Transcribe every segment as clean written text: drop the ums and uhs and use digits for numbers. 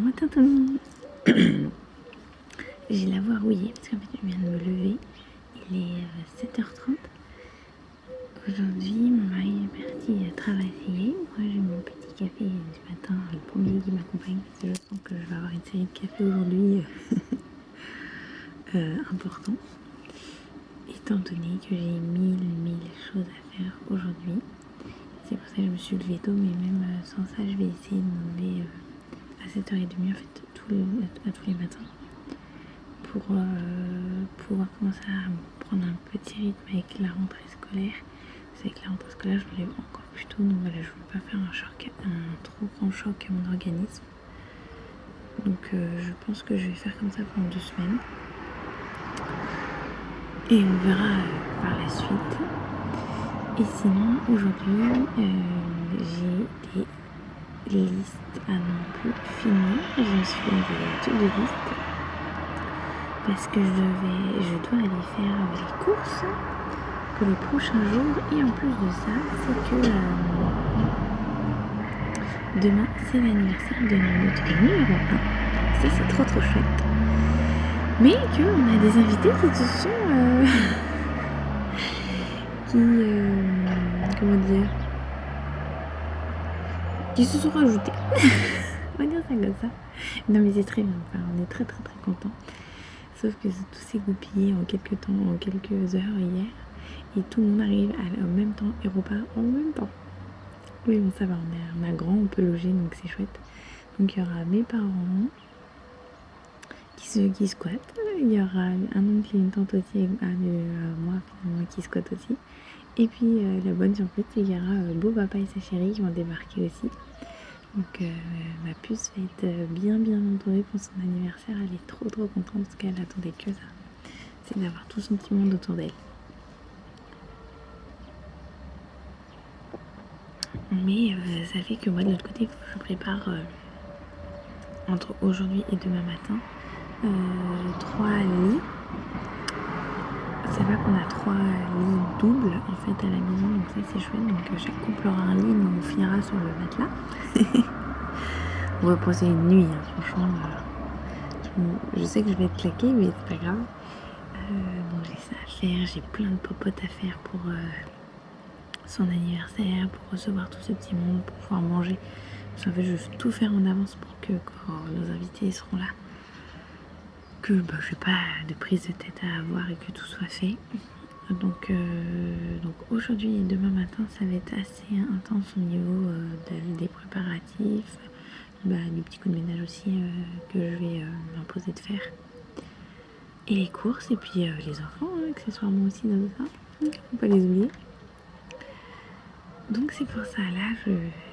matin tout le monde. J'ai la voix rouillée parce qu'en fait je viens de me lever. Il est 7h30. Aujourd'hui mon mari est parti travailler. Moi j'ai mon petit café du matin, le premier qui m'accompagne parce que je sens que je vais avoir une série de cafés aujourd'hui important. Étant donné que j'ai mille choses à faire aujourd'hui. C'est pour ça que je me suis levée tôt, mais même sans ça je vais essayer de me lever à 7h30 en fait tous les matins pour pouvoir commencer à prendre un petit rythme avec la rentrée scolaire. C'est avec la rentrée scolaire je me lève encore plus tôt, donc voilà, je ne veux pas faire un trop grand choc à mon organisme. Donc je pense que je vais faire comme ça pendant 2 semaines. Et on verra par la suite. Et sinon aujourd'hui j'ai des listes à non plus finir. Je me suis fait des to-do listes parce que je dois aller faire les courses pour les prochains jours. Et en plus de ça, c'est que demain c'est l'anniversaire de notre numéro 1. Ça c'est trop chouette. Mais qu'on a des invités qui se sont comment dire, qui se sont rajoutés. On va dire ça comme ça. Non mais c'est très bien, enfin, on est très contents. Sauf que tout s'est goupillé en quelques heures hier. Et tout le monde arrive au même temps et repart en même temps. Oui bon ça va, on a grand, on peut loger, donc c'est chouette. Donc il y aura mes parents qui squattent. Il y aura un oncle et une tante aussi avec moi finalement qui squattent aussi. Et puis la bonne surprise c'est qu'il y aura beau papa et sa chérie qui vont débarquer aussi. Donc ma puce va être bien entourée pour son anniversaire. Elle est trop contente parce qu'elle attendait que ça. C'est d'avoir tout son petit monde autour d'elle. Mais ça fait que moi de l'autre côté il faut que je prépare entre aujourd'hui et demain matin 3 lits. Ça va qu'on a 3 lits doubles en fait à la maison, donc ça c'est chouette. Donc chaque couple aura un lit, mais on finira sur le matelas. On va passer une nuit, hein, franchement. Je sais que je vais être claquée, mais c'est pas grave. Donc j'ai ça à faire, j'ai plein de popotes à faire pour son anniversaire, pour recevoir tout ce petit monde, pour pouvoir manger. Parce qu'en fait je veux tout faire en avance pour que quand nos invités seront là, que j'ai pas de prise de tête à avoir et que tout soit fait. Donc aujourd'hui et demain matin ça va être assez intense au niveau des préparatifs, du petit coup de ménage aussi que je vais m'imposer de faire, et les courses, et puis les enfants accessoirement aussi dans ça, faut pas les oublier. Donc c'est pour ça là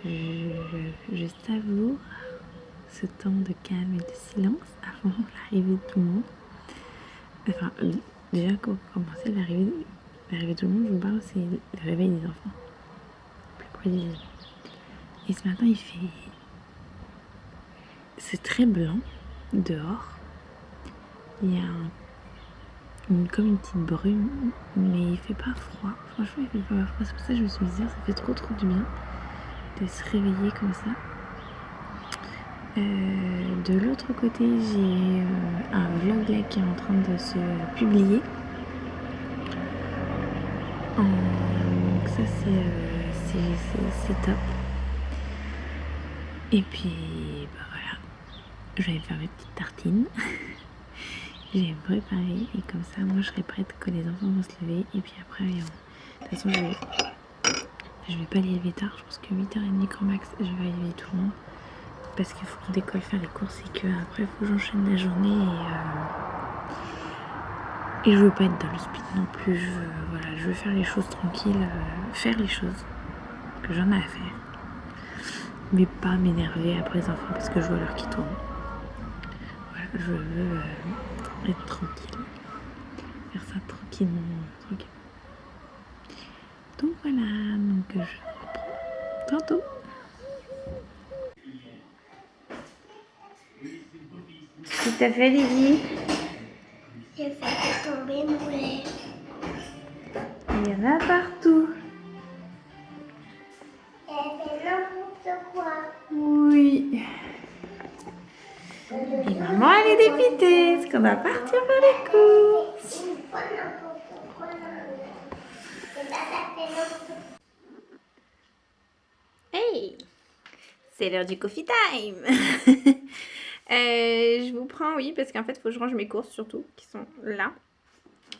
je savoure ce temps de calme et de silence avant l'arrivée de tout le monde. Enfin déjà quand commencer l'arrivée de tout le monde, je vous parle, c'est le réveil des enfants plus précisément. Et ce matin c'est très blanc dehors, il y a comme une petite brume, mais il fait pas froid, franchement il fait pas froid. C'est pour ça que je me suis dit ça fait trop du bien de se réveiller comme ça. De l'autre côté j'ai un vlog là qui est en train de se publier, donc ça c'est top. Et puis voilà, je vais faire mes petites tartines. J'ai préparé et comme ça moi je serai prête quand les enfants vont se lever. Et puis après de toute façon je vais pas les lever tard, je pense que 8h30 grand max je vais réveiller tout le monde, parce qu'il faut qu'on décolle faire les courses et que après il faut que j'enchaîne la journée et je veux pas être dans le speed non plus. Je veux faire les choses tranquilles, faire les choses que j'en ai à faire, mais pas m'énerver après les enfants parce que je vois l'heure qui tourne. Voilà, je veux être tranquille, faire ça tranquillement. Donc voilà, donc je reprends tantôt. Qu'est-ce que t'as fait, Lily? J'ai fait tomber mon lait. Il y en a partout. Elle fait n'importe quoi. Oui. Et maman, elle est dépitée, parce qu'on va partir faire les courses. Hey, c'est l'heure du coffee time. Je vous prends, oui, parce qu'en fait, il faut que je range mes courses surtout, qui sont là.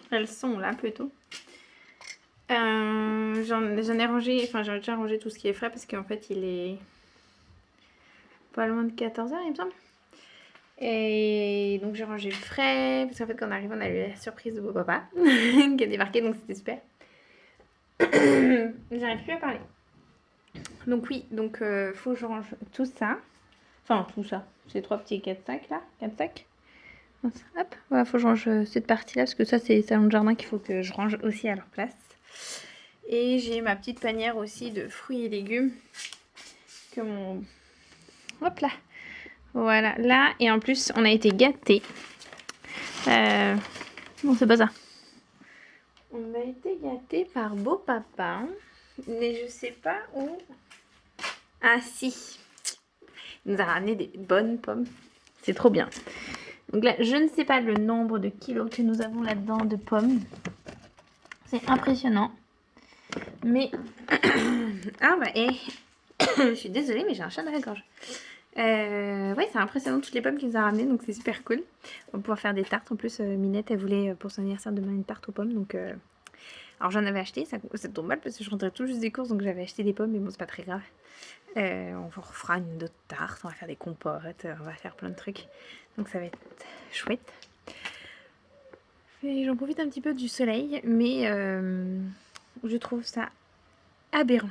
Elles sont là plutôt. J'en ai rangé, enfin j'ai déjà rangé tout ce qui est frais parce qu'en fait il est pas loin de 14h il me semble. Et donc j'ai rangé le frais parce qu'en fait quand on arrive on a eu la surprise de beau papa qui a débarqué donc c'était super. J'arrive plus à parler. Donc oui, donc faut que je range tout ça. Enfin tout ça, ces 3 petits 4 sacs là, 4 sacs. Hop, voilà, faut que je range cette partie là parce que ça c'est les salons de jardin qu'il faut que je range aussi à leur place. Et j'ai ma petite panière aussi de fruits et légumes que mon... Hop là. Voilà, là. Et en plus, on a été gâtés. Bon, c'est pas ça. On a été gâtés par beau papa. Mais je sais pas où... Ah si. Il nous a ramené des bonnes pommes. C'est trop bien. Donc là, je ne sais pas le nombre de kilos que nous avons là-dedans de pommes. C'est impressionnant. Mais... ah bah, et... je suis désolée, mais j'ai un chat dans la gorge. Ouais, c'est impressionnant toutes les pommes qu'il nous a ramenées, donc c'est super cool. On va pouvoir faire des tartes. En plus, Minette, elle voulait pour son anniversaire demain une tarte aux pommes. Donc, alors j'en avais acheté, ça tombe mal parce que je rentrais tout juste des courses, donc j'avais acheté des pommes, mais bon, c'est pas très grave. On refera une autre tarte, on va faire des compotes, on va faire plein de trucs. Donc ça va être chouette. Et j'en profite un petit peu du soleil, mais je trouve ça aberrant.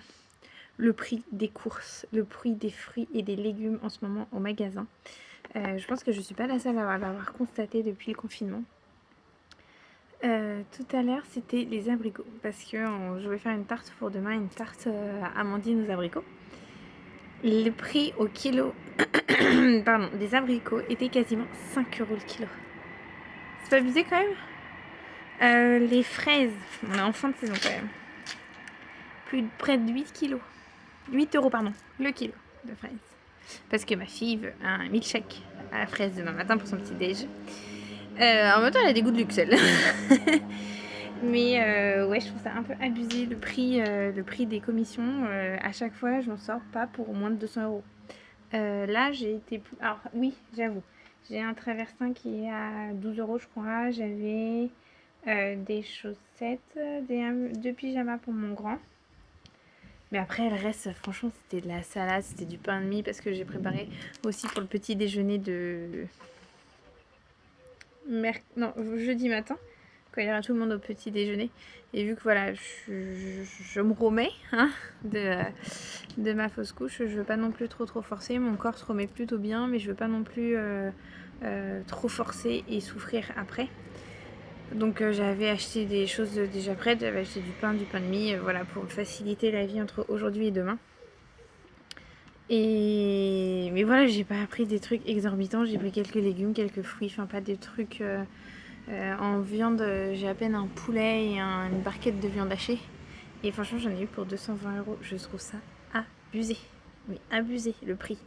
Le prix des courses, le prix des fruits et des légumes en ce moment au magasin. Je pense que je ne suis pas la seule à l'avoir constaté depuis le confinement. Tout à l'heure, c'était les abricots. Parce que je vais faire une tarte pour demain, une tarte amandine aux abricots. Le prix au kilo pardon, des abricots était quasiment 5 € le kilo. C'est pas abusé quand même. Les fraises, on est en fin de saison quand même. Près de 8 kilos. 8 € pardon, le kilo de fraises. Parce que ma fille veut un milkshake à la fraise demain matin pour son petit déj. En même temps, elle a des goûts de luxe, elle. Mais ouais, je trouve ça un peu abusé le prix des commissions. À chaque fois, je m'en sors pas pour moins de 200 €. Là, j'ai été plus... Alors, oui, j'avoue. J'ai un traversin qui est à 12 € je crois. J'avais des chaussettes, 2 pyjamas pour mon grand. Mais après, le reste, franchement, c'était de la salade, c'était du pain de mie parce que j'ai préparé aussi pour le petit déjeuner de... jeudi matin, quand il y aura tout le monde au petit déjeuner. Et vu que voilà, je me remets hein, de ma fausse couche, je veux pas non plus trop forcer. Mon corps se remet plutôt bien, mais je veux pas non plus trop forcer et souffrir après. Donc j'avais acheté des choses déjà prêtes, j'avais acheté du pain de mie, voilà, pour faciliter la vie entre aujourd'hui et demain. Mais voilà, j'ai pas pris des trucs exorbitants, j'ai pris quelques légumes, quelques fruits, enfin pas des trucs en viande, j'ai à peine un poulet et une barquette de viande hachée. Et franchement j'en ai eu pour 220 €, je trouve ça abusé, mais abusé le prix.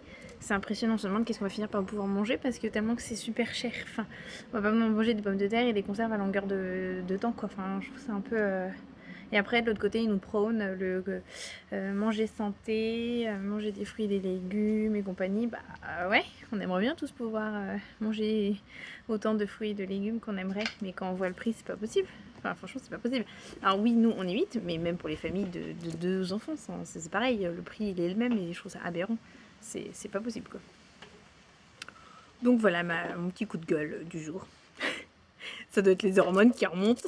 C'est impressionnant, on se demande qu'est-ce qu'on va finir par pouvoir manger parce que tellement que c'est super cher. Enfin, on va pas manger des pommes de terre et des conserves à longueur de temps quoi. Enfin, je trouve ça un peu... Et après de l'autre côté ils nous prônent le manger santé, manger des fruits et des légumes et compagnie. Bah ouais, on aimerait bien tous pouvoir manger autant de fruits et de légumes qu'on aimerait, mais quand on voit le prix c'est pas possible. Enfin franchement c'est pas possible. Alors oui nous on est 8, mais même pour les familles de 2 enfants c'est pareil, le prix il est le même et je trouve ça aberrant. C'est pas possible quoi. Donc voilà mon petit coup de gueule du jour. Ça doit être les hormones qui remontent.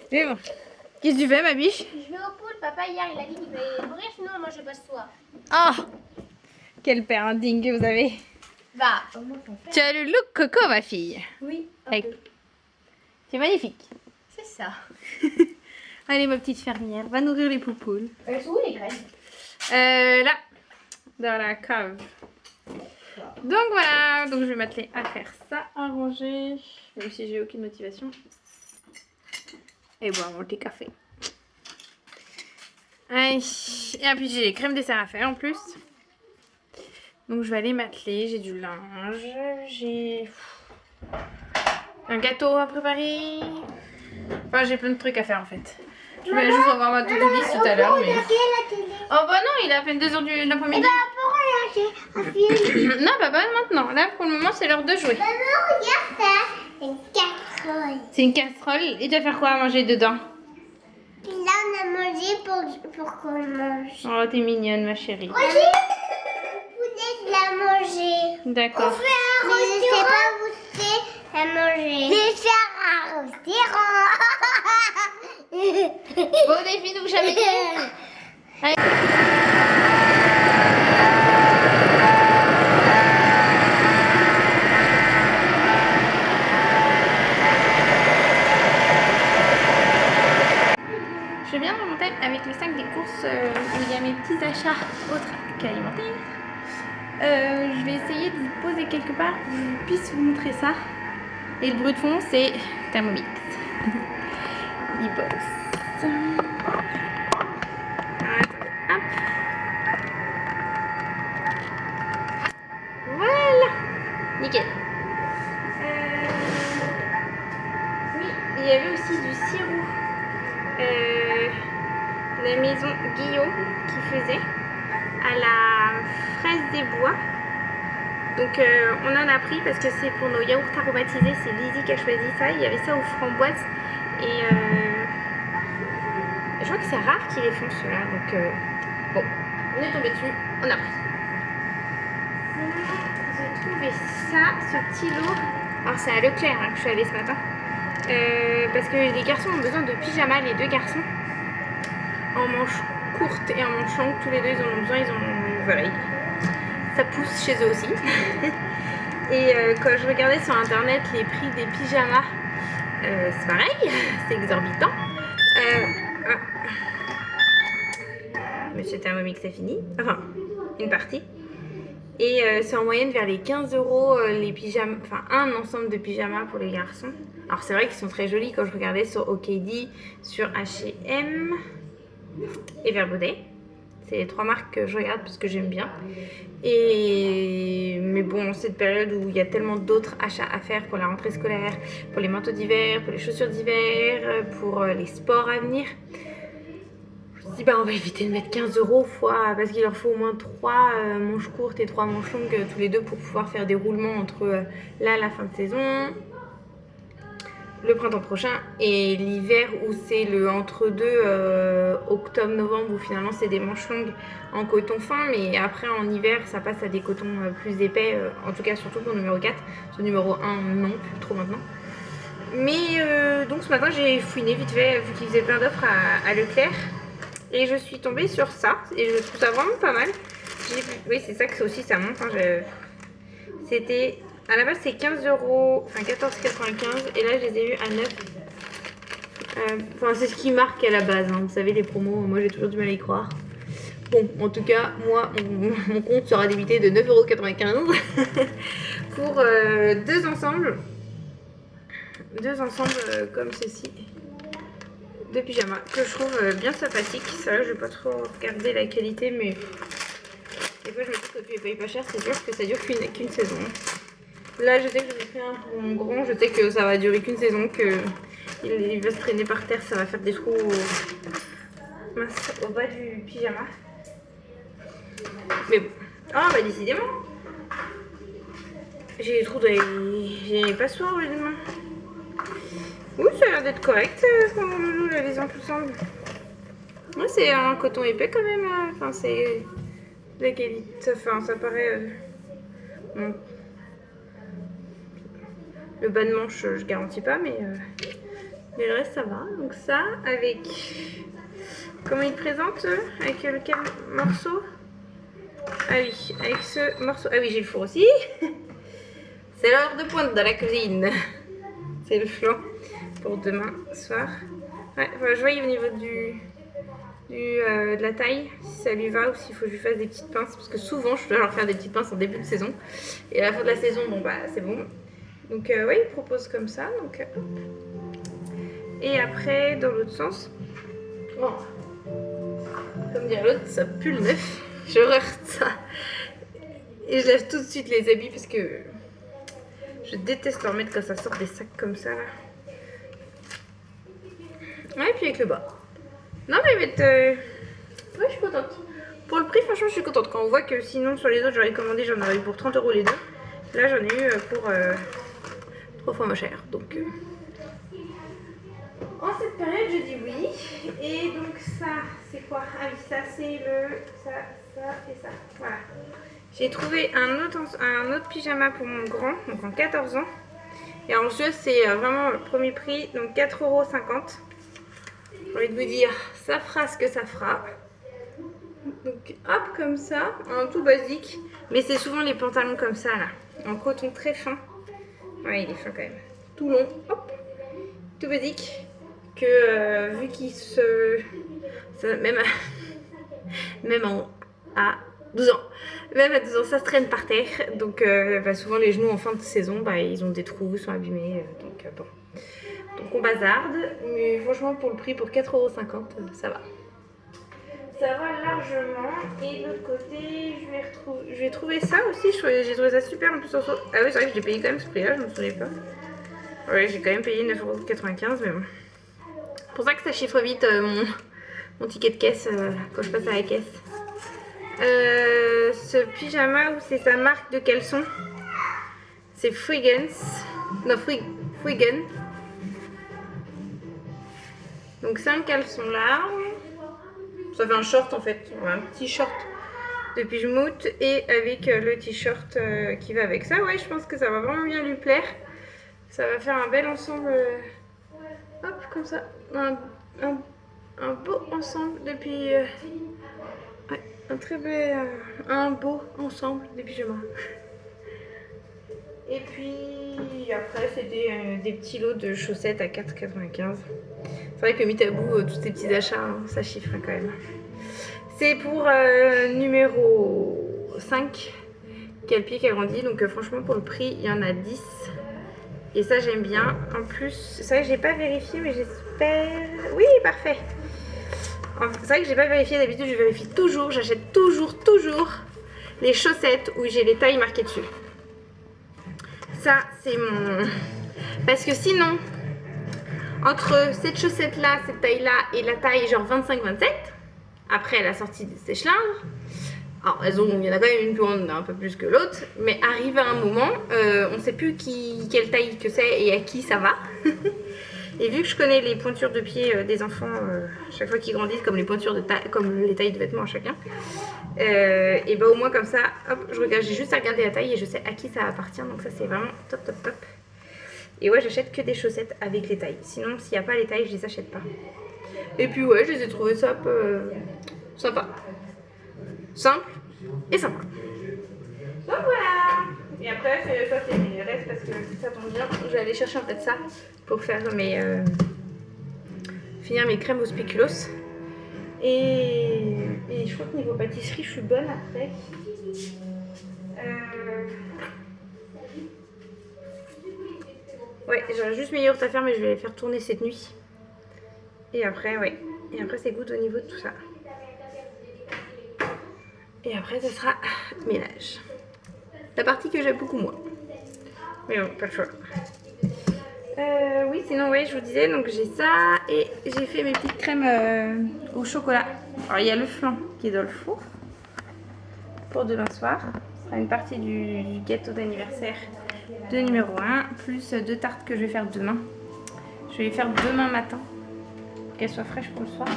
Mais bon. Qu'est-ce que tu fais ma biche? Je vais au pool, papa hier il a dit qu'il va mourir sinon moi je passe soir. Ah oh, quel père indigne que vous avez. Bah, au moins ton frère. Tu as le look coco ma fille. Oui, C'est magnifique. c'est ça. Allez ma petite fermière, va nourrir les poupoules. Elles sont où les graines? Là, dans la cave. Donc voilà, donc je vais m'atteler à faire ça, à ranger, même si j'ai aucune motivation. Et boire mon thé café. Et puis j'ai les crèmes dessert à faire en plus. Donc je vais aller m'atteler, j'ai du linge, j'ai un gâteau à préparer. Enfin j'ai plein de trucs à faire en fait. Je vais juste revoir ma to-do list tout à l'heure. Mais... Oh bah non, il est à peine 2h de l'après-midi. Non, bah pas maintenant. Là pour le moment c'est l'heure de jouer. Maman, regarde ça. C'est une casserole. C'est une casserole. Et tu vas faire quoi à manger dedans? Puis là, on a mangé pour qu'on mange. Oh, t'es mignonne ma chérie. Le poulet, je l'ai mangé. D'accord. On fait un restaurant. Mais je sais pas où c'est à manger. Je vais faire un restaurant. Bon, Delphine, vous jamais dit. Allez. Je vais bien remonter avec le sac des courses où il y a mes petits achats autres qu'alimentaires. Je vais essayer de vous poser quelque part pour que je puisse vous montrer ça. Et le bruit de fond, c'est Thermomix. Il bosse. Hop. Voilà. Nickel. Oui, il y avait aussi du sirop. La maison Guillaume qui faisait à la fraise des bois. Donc on en a pris parce que c'est pour nos yaourts aromatisés. C'est Lizzie qui a choisi ça. Il y avait ça aux framboises. Et je crois que c'est rare qu'ils les font ceux-là. Donc bon, on est tombé dessus. On a pris. J'ai trouvé ça, ce petit lot. Alors c'est à Leclerc hein, que je suis allée ce matin. Parce que les garçons ont besoin de pyjama, les deux garçons. En manches courtes et en manches longues, tous les deux ils en ont besoin, voilà, ça pousse chez eux aussi. Et quand je regardais sur internet les prix des pyjamas, c'est pareil, c'est exorbitant. Monsieur Thermomix c'est fini, enfin une partie. Et c'est en moyenne vers les 15 € les pyjamas, enfin un ensemble de pyjamas pour les garçons. Alors c'est vrai qu'ils sont très jolis quand je regardais sur OKD, sur H&M et Verbaudet. C'est les trois marques que je regarde parce que j'aime bien. Mais bon, cette période où il y a tellement d'autres achats à faire pour la rentrée scolaire, pour les manteaux d'hiver, pour les chaussures d'hiver, pour les sports à venir. Je me dis bah on va éviter de mettre 15 € fois, parce qu'il leur faut au moins 3 manches courtes et 3 manches longues tous les deux pour pouvoir faire des roulements entre là la fin de saison, le printemps prochain et l'hiver où c'est le entre-deux octobre-novembre où finalement c'est des manches longues en coton fin, mais après en hiver ça passe à des cotons plus épais, en tout cas surtout pour numéro 4, ce numéro 1 non plus trop maintenant. Mais donc ce matin j'ai fouiné vite fait vu qu'ils faisaient plein d'offres à Leclerc et je suis tombée sur ça et je trouve ça vraiment pas mal. Oui c'est ça que aussi ça monte, hein, c'était... À la base c'est 15 €, enfin 14,95 et là je les ai eu à 9. Enfin c'est ce qui marque à la base, hein. Vous savez les promos, moi j'ai toujours du mal à y croire. Bon en tout cas moi mon compte sera débité de 9,95 € pour deux ensembles comme ceci de pyjama que je trouve bien sympathique. Ça là je vais pas trop regarder la qualité mais des fois je me dis que quand tu les payes pas cher c'est sûr que ça dure qu'une saison. Là, je sais que je vais faire un pour mon grand. Je sais que ça va durer qu'une saison, qu'il va se traîner par terre. Ça va faire des trous au bas du pyjama. Mais bon. Ah, bah décidément. J'ai des trous dans les passoires au lieu de main. Oui, ça a l'air d'être correct quand on les empile ensemble. Ouais, c'est un coton épais quand même. Enfin, c'est la qualité. Enfin, ça paraît... Bon. Le bas de manche, je garantis pas, mais le reste, ça va. Donc ça, avec... Comment ils présentent avec quel morceau? Ah oui, avec ce morceau... Ah oui, j'ai le four aussi. C'est l'heure de pointe dans la cuisine. C'est le flan pour demain soir. Ouais, enfin, je voyais au niveau de la taille, si ça lui va ou s'il faut que je lui fasse des petites pinces. Parce que souvent, je dois leur faire des petites pinces en début de saison. Et à la fin de la saison, bon bah c'est bon. Donc ouais, il propose comme ça. Donc, et après, dans l'autre sens, bon, comme dirait l'autre, ça pue le neuf. J'ai horreur de ça. Et je lève tout de suite les habits parce que je déteste leur mettre quand ça sort des sacs comme ça là. Ouais, et puis avec le bas. Non mais il va être... Ouais, je suis contente. Pour le prix, franchement, je suis contente. Quand on voit que sinon sur les autres, j'aurais commandé, j'en aurais eu pour 30 € les deux. Là, j'en ai eu pour 3 fois moins cher. Donc, en cette période, je dis oui. Et donc ça, c'est quoi? Ah oui, ça c'est ça et ça. Voilà. J'ai trouvé un autre pyjama pour mon grand, donc en 14 ans. Et en jeu, c'est vraiment le premier prix, donc 4,50 €. J'ai envie de vous dire, ça fera ce que ça fera. Donc hop, comme ça, en tout basique. Mais c'est souvent les pantalons comme ça là, en coton très fin. Ouais, il est fin quand même. Tout long, hop, tout basique. Que vu qu'il même à 12 ans, même à 12 ans, ça se traîne par terre. Donc souvent les genoux en fin de saison, ils ont des trous, sont abîmés. Donc bon. Donc on bazarde, mais franchement pour le prix, pour 4,50 €, ça va. Ça va largement. Et de l'autre côté, je vais trouver ça aussi. J'ai trouvé ça super en plus. Ah oui, c'est vrai que je l'ai payé quand même ce prix-là, je me souvenais pas. Ouais, j'ai quand même payé 9,95 €, mais bon. C'est pour ça que ça chiffre vite mon ticket de caisse quand je passe à la caisse. Ce pyjama, c'est sa marque de caleçon. C'est Freegans. Non, Freegan. Donc c'est un caleçon large. Ça fait un short en fait, un petit short de pyjmout et avec le t-shirt qui va avec ça. Ouais, je pense que ça va vraiment bien lui plaire. Ça va faire un bel ensemble. Hop, comme ça. Un beau ensemble depuis... ouais, un très bel... un beau ensemble de pyjamas. Et puis après, c'était des petits lots de chaussettes à 4,95 €. C'est vrai que mis à bout tous ces petits achats, hein, ça chiffre quand même. C'est pour numéro 5, qui a le pied qui a grandi. Donc franchement, pour le prix, il y en a 10. Et ça, j'aime bien. En plus, c'est vrai que j'ai pas vérifié, mais j'espère... Oui, parfait. C'est vrai que j'ai pas vérifié. D'habitude, je vérifie toujours. J'achète toujours les chaussettes où j'ai les tailles marquées dessus. Ça, c'est mon... Parce que sinon, entre cette chaussette-là, cette taille-là et la taille genre 25-27, après la sortie des sèche-linges, alors il y en a quand même une plus grande, un peu plus que l'autre, mais arrive à un moment, on ne sait plus quelle taille que c'est et à qui ça va. Et vu que je connais les pointures de pied des enfants, chaque fois qu'ils grandissent, comme les pointures de taille, comme les tailles de vêtements à chacun, et au moins comme ça, hop, j'ai juste à regarder la taille et je sais à qui ça appartient. Donc ça c'est vraiment top. Et ouais, j'achète que des chaussettes avec les tailles. Sinon, s'il n'y a pas les tailles, je les achète pas. Et puis ouais, je les ai trouvées sympa. Simple et sympa. Donc voilà. Et après, ça c'est les restes parce que ça tombe bien. Je vais aller chercher en fait ça pour faire finir mes crèmes au spéculoos. Et je crois que niveau pâtisserie, je suis bonne après. Ouais, j'aurais juste mes yaourts à faire, mais je vais les faire tourner cette nuit. Et après, ouais. Et après, c'est good au niveau de tout ça. Et après, ce sera ménage. La partie que j'aime beaucoup moins. Mais bon, pas le choix. Oui, sinon, ouais, je vous disais, donc j'ai ça. Et j'ai fait mes petites crèmes au chocolat. Alors, il y a le flan qui est dans le four pour demain soir. Ce sera une partie du gâteau d'anniversaire de numéro 1. Plus 2 tartes que je vais faire demain. Je vais les faire demain matin. Qu'elles soient fraîches pour le soir.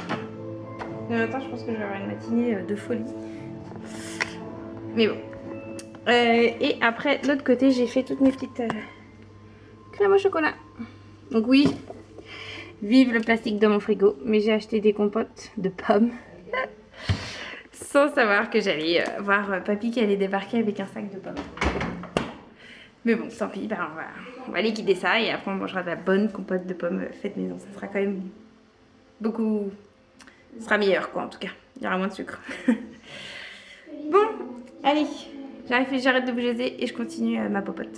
Demain matin, je pense que je vais avoir une matinée de folie. Mais bon. Et après, de l'autre côté, j'ai fait toutes mes petites crèmes au chocolat. Donc oui, vive le plastique dans mon frigo. Mais j'ai acheté des compotes de pommes. Sans savoir que j'allais voir papy qui allait débarquer avec un sac de pommes. Mais bon, tant pis, on va liquider ça. Et après, on mangera de la bonne compote de pommes faite maison. Ça sera quand même beaucoup... Ça sera meilleur, quoi, en tout cas. Il y aura moins de sucre. Bon, allez. J'arrête de vous jaser et je continue ma popote.